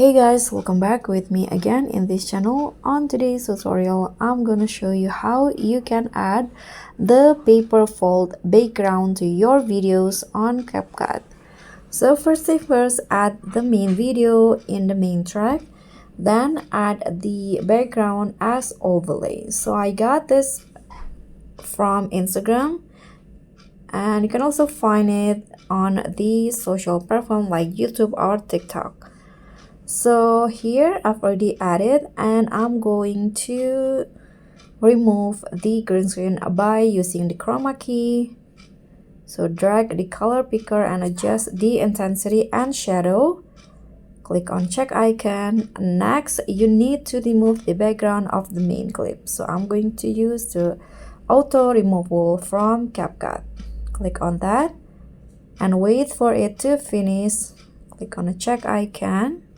Hey guys, welcome back with me again in this channel. On today's tutorial, I'm gonna show you how you can add the paper fold background to your videos on CapCut. So first thing first, add the main video in the main track, then add the background as overlay. So I got this from Instagram, and you can also find it on the social platform like YouTube or TikTok. So here I've already added, and I'm going to remove the green screen by using the chroma key. So drag the color picker and adjust the intensity and shadow. Click on check icon. Next, you need to remove the background of the main clip. So I'm going to use the auto removal from CapCut. Click on that and wait for it to finish. Click on the check icon.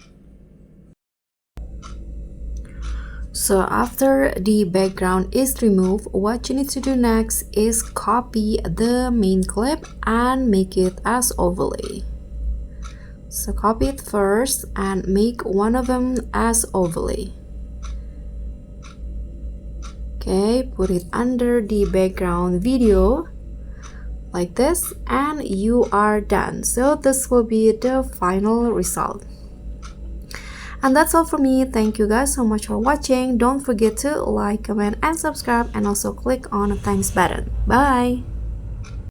So after the background is removed, what you need to do next is copy the main clip and make it as overlay. So copy it first and make one of them as overlay. Okay, put it under the background video like this, and you are done. So this will be the final result. And that's all for me. Thank you guys so much for watching. Don't forget to like, comment, and subscribe, and also click on the thanks button. Bye!